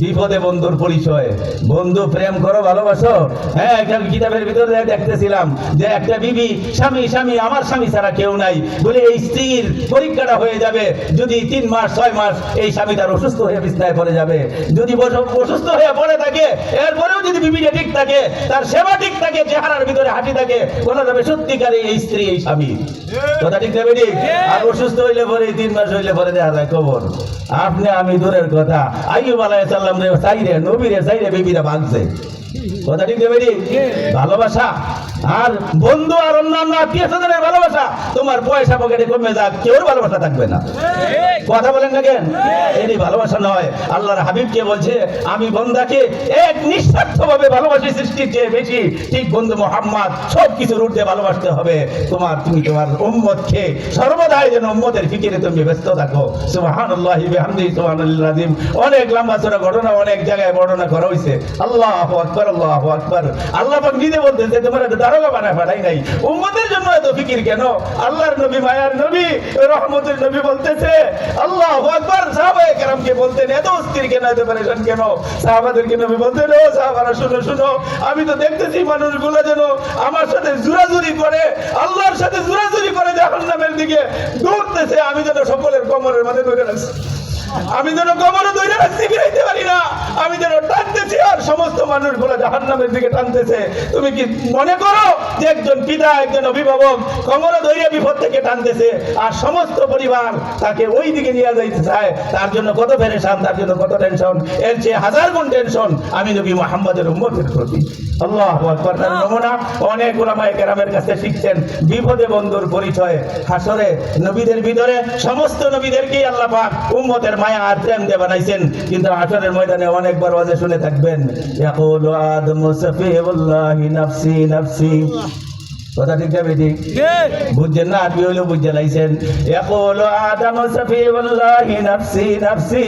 বিপদে বন্ধুর পরিচয়, বন্ধু প্রেম করো, ভালোবাসো। হ্যাঁ, একটা কিতাবের ভিতরে দেখতেছিলাম যে একটা বিবি, স্বামী আমার স্বামী ছাড়া কেউ নাই বলে এই স্ত্রীর পরীক্ষাটা হয়ে যাবে যদি 3 মাস 6 মাস এই স্বামী তার অসুস্থ হয়ে বিছানায় পড়ে যাবে। যদি অসুস্থ হয়ে পড়ে থাকে, এরপরেও যদি বিবিটা ঠিক থাকে, তার সেবা ঠিক থাকে, চেহারার ভিতরে হাঁটি থাকে, বলা যাবে সত্যিকারে এই স্ত্রী এই স্বামী, কথা ঠিক যাবে ঠিক? আর অসুস্থ হইলে পরে 3 মাস হইলে পরে দেখা যায় কবর। আপনি আমি দূরের কথা, আইয়ুব আলাইহিস সালাম রে চাইরে, নবীরে চাইরে বিবিরা ভাগছে, কথা ঠিক যাবে ঠিক? ভালোবাসা আর বন্ধু আর অন্যান্য আত্মীয় স্বজনের ভালোবাসা, তোমার পয়সা পকেটে কমে যাক, কেউ ভালোবাসা থাকবে না, কথা বলেন না কেন? এই ভালোবাসা নয়। আল্লাহর হাবিবকে বলছে আমি বন্দাকে এক নিঃস্বার্থ ভাবে ভালোবাসি, সৃষ্টির চেয়ে বেশি। ঠিক বন্ধু মুহাম্মদ সব কিছুর ঊর্ধ্বে ভালোবাসতে হবে। তুমি তোমার উম্মতকে সর্বদাই যেন উম্মতের ফিকিরে তুমি ব্যস্ত থাকো। সুবহানাল্লাহি বিহামদিহি সুবহানাল্লাহিল আযীম। অনেক লম্বা চড়া ঘটনা অনেক জায়গায় বর্ণনা করা হয়েছে। আল্লাহু আকবার, আল্লাহু আকবার। আল্লাহ পাক নিজে বলতেছে তোমার দারোগা বানায় পাঠাই নাই, উম্মতের জন্য এত ফিকির কেন? আল্লাহর নবী, মায়ার নবী, রহমতের নবী বলতেছে আল্লাহু আকবার। সাহাবায়ে কেরামকে বলতেন এত অস্থির কেন, এত পরেশান কেন? সাহাবাদেরকে নবী বলতেন ও সাহাবারা শুনো শুনো, আমি তো দেখতেছি মানুষগুলো যেন আমার সাথে জোরাজুরি করে, আল্লাহর সাথে জোরাজুরি করে জাহান্নামের দিকে দৌড়তেছে। আমি যেন সকলের কোমরের মধ্যে ধরে রাখছি, আমি যেন কোমরে ধরে রাখছি, ফিরাইতে পারি না, আমি যেন টানতেছি আর সমস্ত মানুষগুলো জাহান্নামের দিকে টানতেছে। তুমি কি মনে করো যে একজন পিতা, একজন অভিভাবক কোমরে ধরে বিপদ থেকে টানতেছে আর সমস্ত পরিবার তাকে ওই দিকে নিয়ে যাইতে চায়? তার জন্য কত পেরেশান, তার জন্য কত টেনশন, এর চেয়ে 1000 গুণ টেনশন আমি নবী মুহাম্মদের উম্মতের প্রতি। আল্লাহু আকবার। তার নমুনা অনেক উলামায়ে কেরামের কাছে শিখছেন। বিপদে বন্ধুর পরিচয়, হাসরে নবীদের ভিতরে সমস্ত নবীদেরকেই আল্লাহ পাক উম্মতের মায়া আর প্রেম দিয়ে বানাইছেন, কিন্তু হাসরের ময়দানে অনেকবার ওয়াজে শুনে থাকবেন ইয়াকুলু আদমু সাফিউল্লাহি নাফসি নাফসি, কথা ঠিক না বেটি? বুঝছেন না? আরবি হইলেও বুঝে লাইছেন। ইয়াকুলু আদামু সাফিউল্লাহি নাফসি নাফসি,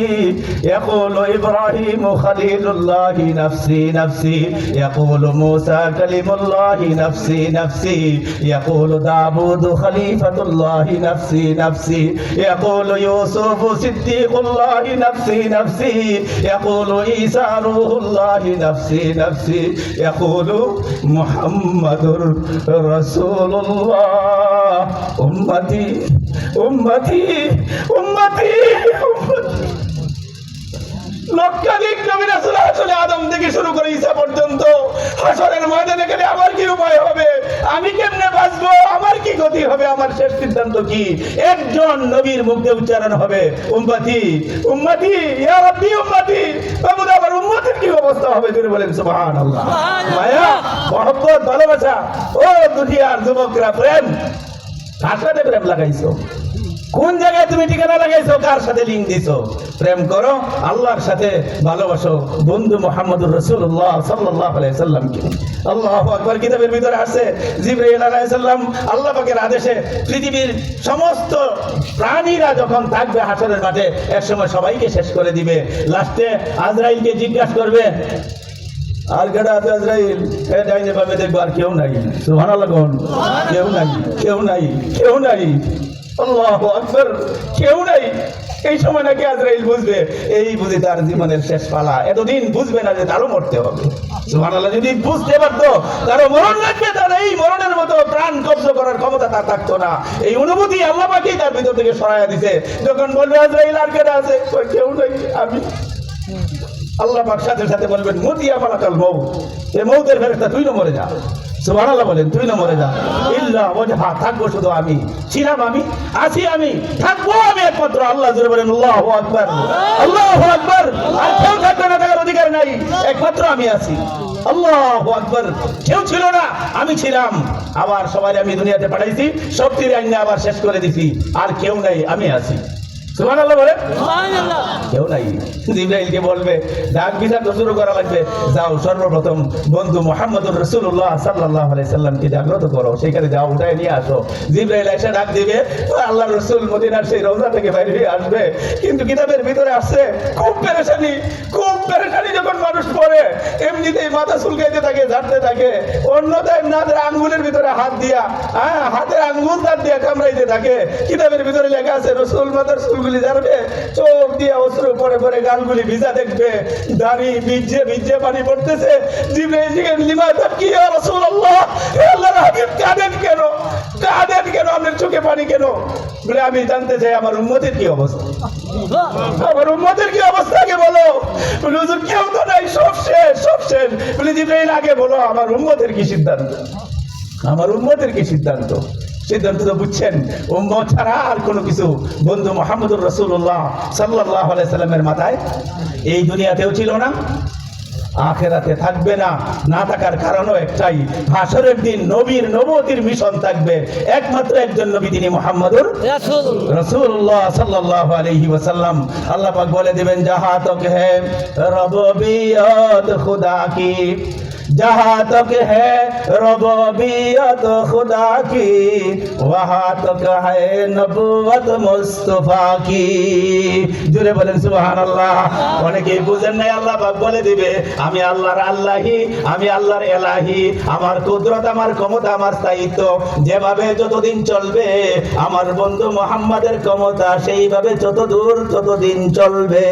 ইয়াকুলু ইব্রাহিমু খলিলুল্লাহি নাফসি নাফসি, ইয়াকুলু মূসা কালিমুল্লাহি নাফসি নাফসি, ইয়াকুলু দাউদু খলিফাতুল্লাহি নাফসি নাফসি, ইয়াকুলু ইউসুফু সিদ্দিকুল্লাহি নাফসি নাফসি, ইয়াকুলু ঈসা রূহুল্লাহি নাফসি নাফসি, ইয়াকুলু মুহাম্মাদুর রাসূলুল্লাহ উম্মতি উম্মতি উম্মতি। লক্ষাধিক নবী রাসূল আসলে আদম থেকে শুরু করে ঈসা পর্যন্ত হাসরের ময়দানে গেলে আমার কি উপায় হবে? আমি কেমনে বাঁচবো? আমার কি গতি হবে? আমার শেষ সিদ্ধান্ত কি? একজন নবীর মুখে উচ্চারণ হবে উম্মতি উম্মতি, ইয়া রাব্বি উম্মতি। বাবু আমার উম্মতের কি অবস্থা হবে? জোরে বলেন সুবহানাল্লাহ। মায়া, মহব্বত, ভালোবাসা, ও দুনিয়ার যুবকরা, প্রেম কার সাথে প্রেম লাগাইছো? কোন জায়গায় তুমি ঠিকানা লাগাইছো? কার সাথে লিঙ্ক দিছো? প্রেম করো আল্লাহর সাথে, ভালোবাসো বন্ধু মুহাম্মদুর রাসূলুল্লাহ সাল্লাল্লাহু আলাইহি সাল্লামকে। আল্লাহু আকবার। কিতাবের ভিতরে আছে জিবরাইল আলাইহিস সালাম আল্লাহ পাকের আদেশে পৃথিবীর সমস্ত প্রাণীরা যখন থাকবে হাসরের মাঠে, একসময় সবাইকে শেষ করে দিবে। লাস্টে আজরাইলকে জিজ্ঞাসা করবে, আর কেডা আছে আজরাইল? এ ডাইনে বামে দেখবো আর কেউ নাই। সুবহানাল্লাহ। কেউ নাই, কেউ নাই, কেউ নাই। আল্লাহু আকবার। কেউ নাই। এই সময় নাকি আজরাইল বুঝবে এই বুঝি তার জীবনের শেষ পালা। এতদিন বুঝবে না যে তারও মরতে হবে। সুবহানাল্লাহ। যদি বুঝতে পারতো তারও মরণ লাগবে, তার এই মরণের মতো প্রাণ কব্জ করার ক্ষমতা তার থাকতো না। এই অনুভূতি আল্লাহ পাকই তার ভিতর থেকে সরাইয়া দিছে। যখন বলবে আজরাইল আর কেডা আছে? কেউ নাই, আমি। আল্লাহ পাক সাথে সাথে বলবেন মুতিয়া মালাকাল মউত, এই মউতের ফেরেশতা তুই না মরে যা। সুবহানাল্লাহ বলেন, তুই না মরে যা। ইল্লা ওয়াজহা, থাকবো শুধু আমি, ছিলাম আমি, আছি আমি, থাকবো আমি একমাত্র আল্লাহ। জোরে বলেন আল্লাহু আকবার, আল্লাহু আকবার। আর কেউ থাকবে না, থাকার অধিকার নাই, একমাত্র আমি আছি। আল্লাহু আকবার। কেউ ছিল না, আমি ছিলাম। আবার সবাই আমি দুনিয়াতে পাঠাইছি, সবটির আইনে আবার শেষ করে দিছি। আর কেউ নাই, আমি আছি। সুবহানাল্লাহ বলে। সুবহানাল্লাহ। কেউ নাই। জিবরাইলকে বলবে ডাক বিচার তো শুরু করা লাগবে। যাও সর্বপ্রথম বন্ধু মুহাম্মদুর রাসূলুল্লাহ সাল্লাল্লাহু আলাইহি সাল্লামকে জাগ্রত করো, সেখানে যাও, উঠায় নিয়ে আসো। জিবরাইল এসে ডাক দিবে, আল্লাহর রাসূল মদিনার সেই রওজা থেকে বাইরে হয়ে আসবে। কিন্তু কিতাবের ভিতরে আসছে খুব পেরেশানি, খুব পেরেশানি। যখন মানুষ পড়ে এমনিতেই মাথা চুলকাইতে থাকে, ঝাড়তে থাকে, অন্যথায় নাদের আঙ্গুলের ভিতরে হাত দিয়া, হাতের আঙ্গুল তার দিয়ে কামড়াইতে থাকে। কিতাবের ভিতরে লেখা আছে রাসূল মাথার চুলগুলি ঝাড়বে, চোখ দিয়ে অশ্রু পড়ে পড়ে গালগুলি ভিজা দেখবে, দাড়ি ভিজে ভিজে পানি পড়তেছে। জিবরাইল জিজ্ঞেস লিমাযা কি ইয়া রাসূলুল্লাহ, হে আল্লাহর হাবিব কাঁদেন কেন? কাঁদেন কেন? আপনার চোখে পানি কেন? বলে আমি জানতে চাই আমার উম্মতের কি অবস্থা, আমার উম্মতের কি অবস্থা আগে বলো। বলে হুজুর কেউ তো নাই, সব শেষ, সব শেষ। বলে জিবরাইল আগে বলো আমার উম্মতের কি সিদ্ধান্ত, আমার উম্মতের কি সিদ্ধান্ত। সিদ্ধান্ত তো বুঝছেন, উম্মত ছাড়া আর কোনো কিছু বন্ধু মুহাম্মদুর রাসূলুল্লাহ সাল্লাল্লাহু আলাইহি সাল্লামের মাথায় এই দুনিয়াতেও ছিল না, আখেরাতে থাকবে না। না থাকার কারণও একটাই, হাসরের দিন নবীর নবুয়তির মিশন থাকবে একমাত্র একজন নবী, তিনি মুহাম্মদুর রাসূলুল্লাহ সাল্লাল্লাহু আলাইহি ওয়াসাল্লাম। আল্লাহ পাক বলে দিবেন जहां तक है रब्बियत खुदा की, जहां तक है रब्बियत खुदा की, वहां तक है नबुवत मुस्तफा की। জোরে বলেন সুবহানাল্লাহ। অনেকেই বুঝেন না, আল্লাহ পাক বলে দিবে আমি আল্লাহর আল্লাহি, আমি আল্লাহর এলাহি, আমার কুদরত, আমার ক্ষমতা, আমার স্থায়িত্ব যেভাবে যতদিন চলবে, আমার বন্ধু মুহাম্মাদের ক্ষমতা সেইভাবে যতদূর ততদিন চলবে।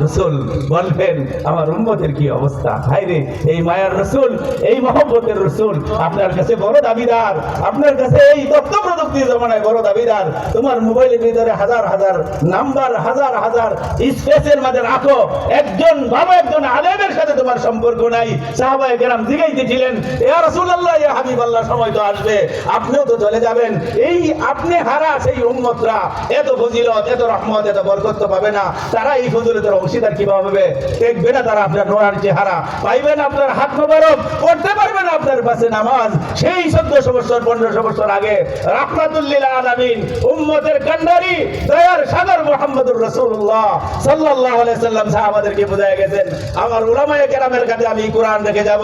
রাসূল বলবেন আমার উম্মতের কি অবস্থা। হায়রে এই মায়ার রাসূল, এই মহব্বতের রাসূল আপনার কাছে বড় দাবিদার, আপনার কাছে এই তথ্য প্রযুক্তি জমানায় বড় দাবিদার। তোমার মোবাইলের ভিতরে হাজার হাজার নাম্বার, হাজার হাজার স্পেসের মাঝে রাখো, একজন বাবা, একজন আলেমের সাথে তোমার সম্পর্ক নাই। সাহাবায়ে কেরাম জিজ্ঞাসিছিলেন ইয়া রাসূলুল্লাহ, ইয়া হাবিবাল্লাহ, সময় তো আসবে আপনিও তো চলে যাবেন, এই আপনি হারা সেই উম্মতরা এত ফজিলত, এত রহমত, এত বরকত তো পাবে না। তারা এই ফজিলতের অংশীদার কিভাবে হবে? দেখবে না তারা আপনার নোরার চেহারা, পাইবেন আপনার হাত মোবারক, পড়তে পারবেন আপনার পাশে নামাজ। সেই 1400 বছর 1500 বছর আগে রাহমাতুল লিল আলামিন উম্মতের কান্ডারি দয়ার সাগর মুহাম্মদুর রাসূলুল্লাহ সাল্লাল্লাহু আলাইহি সাল্লাম সাহাবাদেরকে বুঝায় গেছেন, আমার উলামায়ে কেরামের কাছে আমি কোরআন রেখে যাব,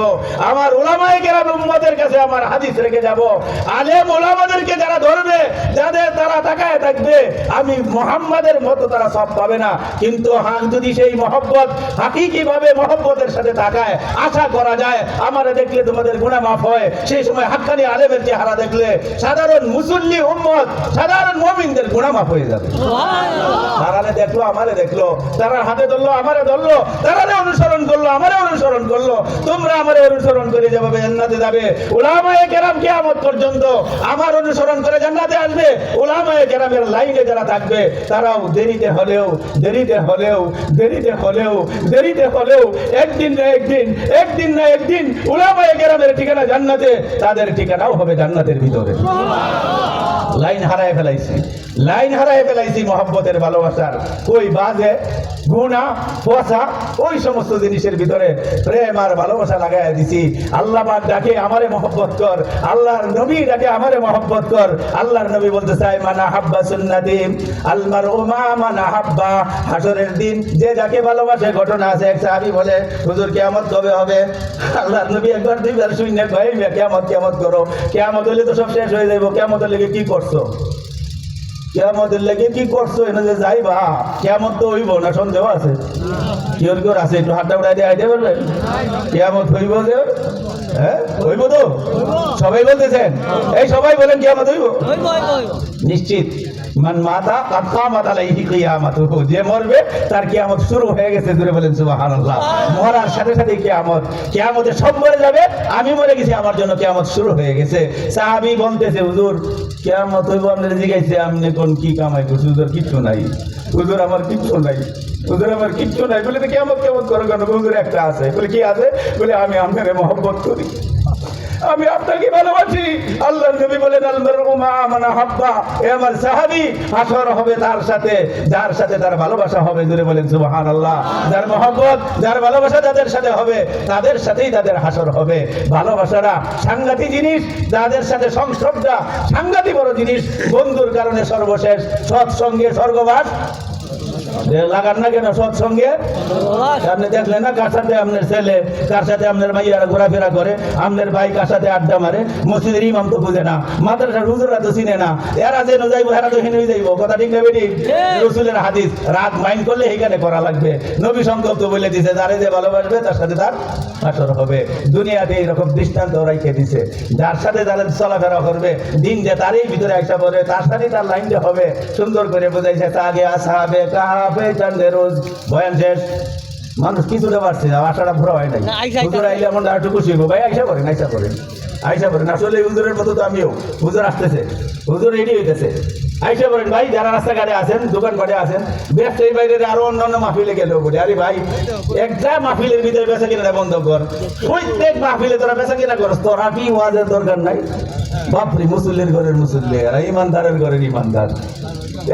আমার উলামায়ে কেরাম উম্মতের কাছে আমার হাদিস রেখে যাব। আলেম উলামাদেরকে যারা ধরবে, যাদের তারা তাকায় থাকবে, আমি মুহাম্মাদের মতো তারা সব পাবে না। কিন্তু যদি সেই মহব্বত হাকিকি ভাবে মহব্বতের সাথে তাকায়, আশা করা যায় আমারে দেখলে তোমাদের গুনাহ মাফ হয়, সেই সময় হাক্কানি আলেমের চেহারা দেখলে সাধারণ মুসল্লি উম্মত, সাধারণ মুমিনদের গুনাহ মাফ হয়ে যাবে। তারারে দেখলো, আমারে দেখলো, তারা হাতে ধরলো, আমারে ধরলো, তারারে অনুসরণ করলো, আমারে অনুসরণ করলো, তোমরা আমারে অনুসরণ করে যাবে, জান্নাতে যাবে। উলামায়ে কেরাম কিয়ামত পর্যন্ত আমার অনুসরণ করে জান্নাতে আসবে। উলামায়ে কেরামের লাইনে যারা থাকবে, তারাও দেরিতে হলেও একদিন না একদিন উলামায়ে কেরামের ঠিকানা জান্নাতে, তাদের ঠিকানাও হবে জান্নাতের ভিতরে। লাইন হারায় ফেলাইছি মহব্বতের ভালোবাসার। কই বাজে গুনাহ পচা ওই সমস্ত জিনিসের ভিতরে প্রেম আর ভালোবাসা লাগাইয়া দিছি। আল্লাহ পাক ডাকে আমারে মহব্বত কর, আল্লাহর নবী ডাকে আমারে মহব্বত কর। আল্লাহর নবী বলতে চাই, মানা হাব্বা সুন্নতি আল মারউ মা মানা হাব্বা। হাসরের দিন যে যাকে ভালোবাসে, ঘটনা আছে, এক সাহাবী বলে, হুজুর কিয়ামত কবে হবে? আল্লাহর নবী একবার দুইবার শুনে কয়, কিয়ামত করো। কিয়ামত হলে তো সব শেষ হয়ে যাইব, কিয়ামতের লেগে কি করছো? কিয়ামতের লেগে কি করছো? এনে যে যাইবা, কিয়ামত তো হইব না, সন্দেহ আছে? কিওর আছে? একটু হাতটা উঠাই দিয়ে আইতে পারবেন? কিয়ামত হইব যে? হ্যাঁ হইব তো? সবাই বলতেছেন, এই সবাই বলেন কিয়ামত হইব নিশ্চিত। মান মাতা কাদ কামাত আলাইহি কিয়ামাতুহু, যে মরবে তার কিয়ামত শুরু হয়ে গেছে। জোরে বলেন সুবহানাল্লাহ। মরার সাথে সাথে কিয়ামত, কিয়ামতে সব মরে যাবে, আমি মরে গেছি, আমার জন্য কিয়ামত শুরু হয়ে গেছে। সাহাবী বলতেছে, হুজুর কিয়ামত হইব, আপনারা জিজ্ঞাসা আপনি কোন কি কামাই করছেন? হুজুর কিচ্ছু নাই, হুজুর আমার কিচ্ছু নাই, হুজুর আমার কিচ্ছু নাই। বলে তো কিয়ামত করো কেন? হুজুর একটা আছে। বলে কি আছে? বলে আমি আপনারে মহব্বত করি, আমি আপনাকে ভালোবাসি। আল্লাহর নবী বলেন, আল মারউ মা মান হাব্বা। এ আমার সাহাবী, হাসর হবে তার সাথে যার সাথে তার ভালোবাসা হবে। জোরে বলেন সুবহানাল্লাহ। যার মহব্বত, যার ভালোবাসা যাদের সাথে হবে, তাদের সাথেই তাদের হাসর হবে। ভালোবাসাটা সাংঘাতিক জিনিস, যাদের সাথে সংসর্গটা সাংঘাতিক বড় জিনিস। বন্ধুর কারণে সর্বশেষ, সৎসঙ্গে স্বর্গবাস। লাগান না কেন সৎসঙ্গে? আপনি দেখলেন না কার সাথে আপনার ছেলে, কার সাথে আপনার মাইয়ারা ঘোরাফেরা করে, আপনার ভাই কার সাথে আড্ডা মারে। মসজিদের ইমাম তো বুঝে না, মাদ্রাসার হুজুররা তো চিনে না, এরা যেন যাইবো এরা তো হেনে যাইবো। কথা ঠিক না বেটি? রাসূলের হাদিস, রাত মাইন্ড করলে এখানে করা লাগবে। নবী সংকল্প বলে দিছে, যারে যে ভালোবাসবে তার সাথে তার হাসর হবে। দুনিয়াতে এইরকম দৃষ্টান্ত রাইখে দিছে, যার সাথে যারা চলাফেরা করবে, দিন যে তারই ভিতরে আসা পড়বে, তার সাথে তার লাইনটা হবে। সুন্দর করে বোঝাইছে, আগে আসহাবে কাহাফে চাঁদে রোজ। বয়ান শেষ, মানুষ কিছুটা পারছে, আশাটা পুরো হয় নাই। হুজুর আইলে এমন একটু খুশি হইব, ভাই আইসা করেন আসলে হুজুরের মতো তো আমিও। হুজুর আসতেছে, হুজুর রেডি হইতেছে, আইসা করেন ভাই। যারা রাস্তাঘাটে আছেন, দোকানপাটে আছেন, ব্যবসায়ী বাইরে আরো অন্যান্য মাহফিলে গেলেও বলি, আরে ভাই একটা মাহফিলের ভিতরে বেচা কিনা বন্ধ কর। প্রত্যেক মাহফিলে তোরা বেচা কিনা করস, তোরা কি ওয়াজের দরকার নাই? বাপরি, মুসল্লির ঘরের মুসল্লি, এরা ইমানদারের ঘরের ইমানদার,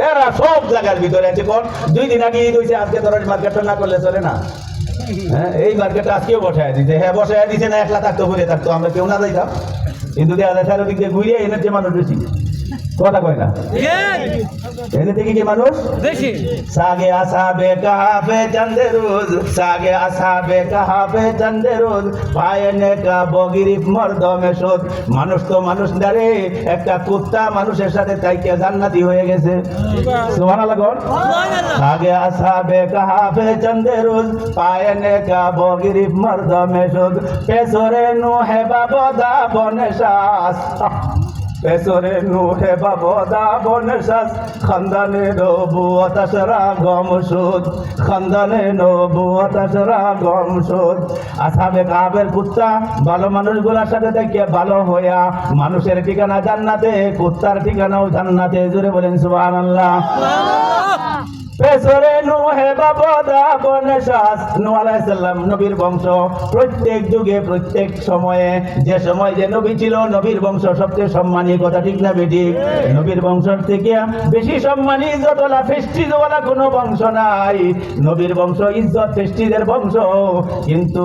এরা সব জায়গার ভিতরে আছে। কোন 2 দিন আগে ঈদ হয়েছে, আজকে তোরা মার্কেটটা না করলে চলে না। হ্যাঁ, এই মার্কেটটা আজকেও বসায় দিছে। হ্যাঁ বসায় দিছে না, একলা থাকতো ঘুরে থাকতো, আমরা কেউ না যাইতাম। কিন্তু চারিদিক দিয়ে ঘুরিয়ে এনে যে মানুষ বেশি, কথা কয় না, এনে থেকে কি মানুষ বেশি। সাগে আসাবে কাহাবে চাঁদে রোজ, সাগে আসাবে কাহাবে চাঁদে রোজ, পায়ে নেকা বগিরিফ মর্দমে শোধ। মানুষ তো মানুষ না রে, একটা কুত্তা মানুষের সাথে তাইকে জান্নাতি হয়ে গেছে। সুবহানাল্লাহ। সাগে আসাবে কাহাবে চাঁদে রোজ, পায়ে নেকা বগিরিফ মর্দমে শোধ। পেছরে নুহে বাবদা বনে শ্বাস, পেছরে নুহে বাবদা বনে শ্বাস। খানদানে নবুয়ত আসরা গম সুদ, খানদানে নবুয়ত আসরা গম সুদ। আসহাবে কাহাবের কুত্তা ভালো মানুষগুলোর সাথে থেকে ভালো হইয়া, মানুষের ঠিকানা জান্নাতে, কুত্তার ঠিকানাও জান্নাতে। জোরে বলেন সুবহানাল্লাহ। পেছরে নুহে বাবদা বনশ্বাস। নূহ আলাইহিস সালাম নবীর বংশ। প্রত্যেক যুগে প্রত্যেক সময়ে যে সময় যে নবী ছিল, নবীর বংশ সবচেয়ে সম্মানী, কথা ঠিক না বেঠিক? নবীর বংশের থেকে বেশি সম্মানী ইজ্জতওয়ালা ফেস্টিজওয়ালা কোনো বংশ নাই। নবীর বংশ ইজ্জত ফেস্টিজের বংশ, কিন্তু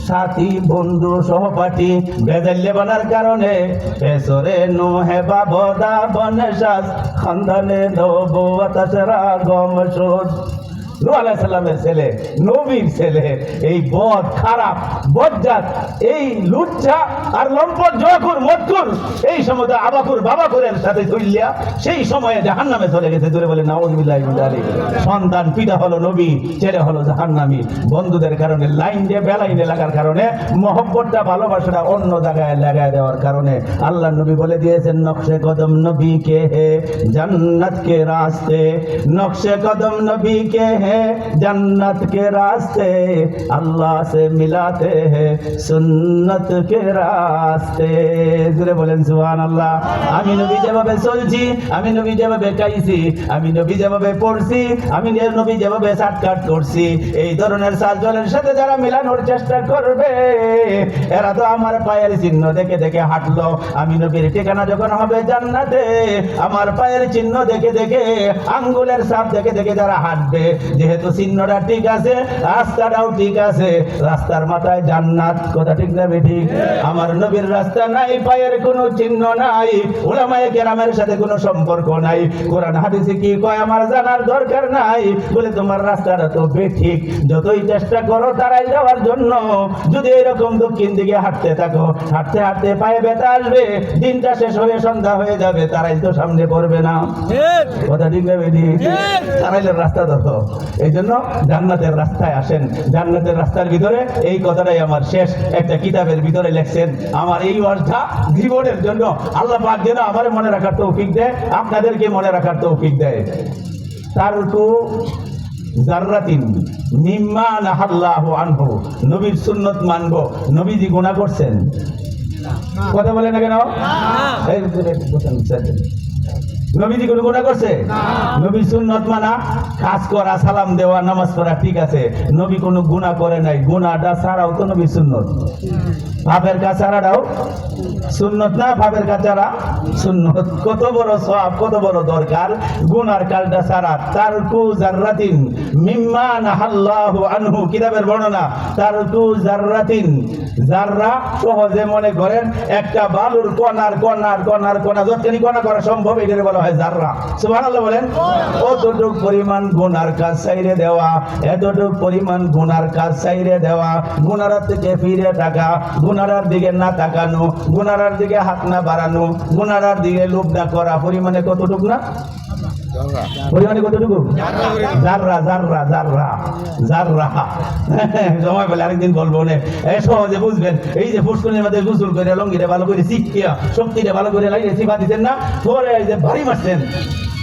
সাথী বন্ধু সহপাঠী বেজাল্লে বানার কারণে পেছরে নুহে বাবদা বনশ্বাস খানদানে নবুওয়াতাসরা গমশোদ। নূহ আলাইহিস সালামের ছেলে, নবীর ছেলে, এই বদ খারাপ বজ্জাত, এই লুচ্চা আর লম্পট জোয়াকুর মদকুর, এই সময় আবাকুর বাবাকুরের সাথে চলিয়া সেই সময়ে জাহান্নামে চলে গেছে। জোরে বলে নাউযুবিল্লাহি মিন যালিক। সন্তান পিতা হলো নবী, ছেলে হলো জাহান্নামী। বন্ধুদের কারণে লাইন দিয়ে বেলাইনে লাগার কারণে, মহব্বতটা ভালোবাসাটা অন্য জায়গায় লাগায় দেওয়ার কারণে আল্লাহ নবী বলে দিয়েছেন, নকশে কদম নবী কে হে জান্নাত কে রাস্তে, নকশে কদম নবী কে হে जन्नत के रास्ते, अल्लाह से मिलाते हैं सुन्नत के रास्ते। জোরে বলেন সুবহানাল্লাহ। আমি নবী যেভাবে চলছি, আমি নবী যেভাবে খাইছি, আমি নবী যেভাবে পড়ছি, আমি নবী যেভাবে সাটকাট করছি, এই ধরনের সাজলের সাথে যারা মিলানোর চেষ্টা করবে, এরা তো আমার পায়ের চিহ্ন দেখে দেখে হাঁটলো। আমি নবীর ঠিকানা যখন হবে জান্নাতে, আমার পায়ের চিহ্ন দেখে দেখে, আঙ্গুলের ছাপ দেখে দেখে যারা হাঁটবে, যেহেতু চিহ্নটা ঠিক আছে, রাস্তাটাও ঠিক আছে, রাস্তার মাথায় জান্নাত, কথা ঠিক না বেঠিক? আমার নবীর রাস্তা নাই, পায়ের কোনো চিহ্ন নাই, উলামায়ে কেরামের সাথে কোনো সম্পর্ক নাই, কোরআন হাদিসে কি কয় আমার জানার দরকার নাই, বলে তোমার রাস্তাটা তো বেঠিক। যতই চেষ্টা করো তারাই যাওয়ার জন্য, যদি এরকম দক্ষিণ দিকে হাঁটতে থাকো, হাঁটতে হাঁটতে পায়ে ব্যথা আসবে, দিনটা শেষ হয়ে সন্ধ্যা হয়ে যাবে, তারাই তো সামনে পড়বে না, কথা ঠিক না বেঠিক? তারাইলের রাস্তা ধরো। এই জন্য জান্নাতের রাস্তায় আসেন। জান্নাতের রাস্তার ভিতরে এই কথাটাই আমার শেষ একটা কিতাবের ভিতরে লেখছেন। আমার এই ওয়াজটা জীবনের জন্য আল্লাহ পাক যেন আমার মনে রাখার তৌফিক দেয়, আপনাদেরকে মনে রাখার তৌফিক দেয়। তারকু জাররাতিন মিম্মা নাহাল্লাহু আনহু, নবীর সুন্নত মানবো। নবীজি গুনাহ করছেন? কথা বলে না কেন? নবীজি কোনো গুনাহ করছে? নবী সুন্নত মানা, কাজ করা, সালাম দেওয়া, নামাজ পড়া ঠিক আছে। নবী কোনো গুনাহ করে নাই। গুনাহটা ছাড়াও তো নবী সুন্নত। পাপের কাজ ছাড়াটাও সুন্নত না? পাপের কাজ ছাড়া সুন্নত। কত বড় সওয়াব, কত বড় দরকার গুনার কাজটা ছাড়া। তারকু জাররাতিন মিম্মা নাহাল্লাহু আনহু, কিতাবের বর্ণনা, তারকু জাররাতিন, জাররা সহজে মনে করেন একটা বালুর কণার কণার কণার কণা, যতখানি কণা করা সম্ভব এটাকে বলা হয় জাররা। সুবহানাল্লাহ বলেন। অতটুক পরিমাণ গুনার কাজ ছাইরে দেওয়া, এতটুক পরিমাণ গুনার কাজ ছাইরে দেওয়া, গুনার থেকে ফিরে থাকা, গুনার দিকে না তাকানো, গুনার দিকে হাত না বাড়ানো, গুনার দিকে লোভ না করা, পরিমাণে কতটুক না? পরিমাণে কতটুকু? জাররা জাররা জাররা জাররা। সময় বলে আরেকদিন বলবো না, সহজে বুঝবেন। এই যে ফুসকুনির মধ্যে গোসল করে লঙ্গিরে ভালো করে শিখিয়া, শক্তিটা ভালো করে লাগিয়ে শিখা দিচ্ছেন না, পরে এই যে ভারী মারছেন,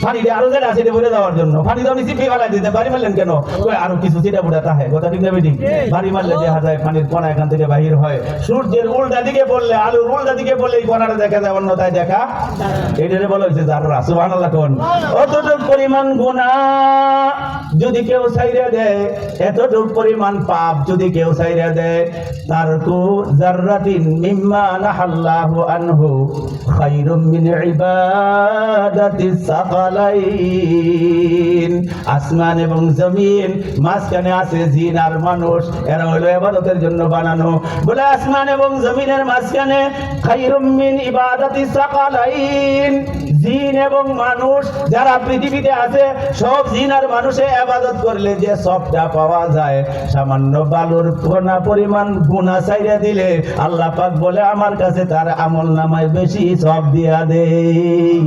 পানিটা আরো যেটা আছে বলে দেওয়ার জন্য, পানি তো আপনি চিপে ফেলাই দিতে, বাড়ি মারলেন কেন? আরো কিছু চিটা বুড়া তাহে, কথা ঠিক না বেঠিক? বাড়ি মারলে দেখা যায় পানির কণা এখান থেকে বাহির হয়। সূর্যের উল্টা দিকে পড়লে, আলুর উল্টা দিকে পড়লে এই কণাটা দেখা যায়, অন্যথায় দেখা এটারে বলা হয়েছে জাররা। সুবহানাল্লাহ কোন। অতটুক পরিমাণ গুনাহ যদি কেউ ছাইরে দেয়, এতটুক পরিমাণ পাপ যদি কেউ ছাইরে দেয়, তারকু জাররাতিন মিম্মা নাহাল্লাহু আনহু খায়রুম মিন ইবাদাতিস সাকালাইন। আসমান এবং জমিন, মাঝখানে আছে জিন আর মানুষ, এরা হলো ইবাদতের জন্য বানানো। বলে আসমান এবং জমিনের মাঝখানে খায়রুম মিন ইবাদাতিস সাকালাইন, জিন এবং মানুষ যারা পৃথিবীতে আছে, সব জিন আর মানুষে ইবাদত করলে যে সবটা পাওয়া যায়, সামান্য বালুর কণা পরিমাণ গুনাহ ছাইরা দিলে আল্লাহ পাক বলে আমার কাছে তার আমল নামায় বেশি সব দিয়া দেই।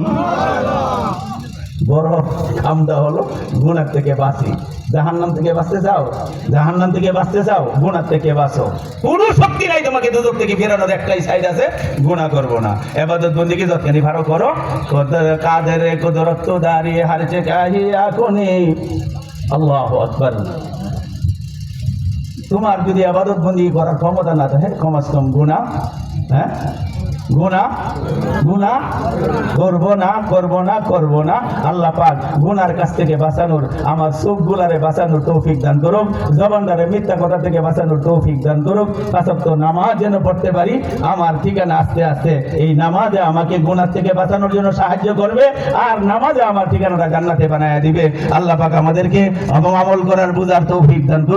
বড় কামটা হলো গুনাহ থেকে বাঁচি। জাহান্নাম থেকে বাঁচতে চাও? জাহান্নাম থেকে বাঁচতে চাও? গুনাহ থেকে বাঁচো। কোনো শক্তি নাই তোমাকে দুজক থেকে ফেরানোর, একটাই সাইড আছে, গুনাহ করবো না। ইবাদত বন্দেগী যতখানি ভালো করো, কাদের কুদরত দাঁড়িয়ে হারছে কাহিয়া কোনি। আল্লাহু আকবার। তোমার যদি আবাদত বন্দী করার ক্ষমতা না থাকে কমাস কম গুনাহ, হ্যাঁ গুনাহ গুনাহ করব না। আল্লাহ পাক গুনার কাছ থেকে বাঁচানোর, আমার চোখ গুলারে বাঁচানোর তৌফিক দান করুক, জবানদারে মিথ্যা কথা থেকে বাঁচানোর তৌফিক দান করুক। পাঁচ ওয়াক্ত নামাজ যেন পড়তে পারি। আমার ঠিকানা আস্তে আস্তে এই নামাজে আমাকে গুনার থেকে বাঁচানোর জন্য সাহায্য করবে, আর নামাজে আমার ঠিকানাটা জান্নাতে বানায়া দিবে। আল্লাহ পাক আমাদেরকে আমল করার বুঝার তৌফিক দান করুক।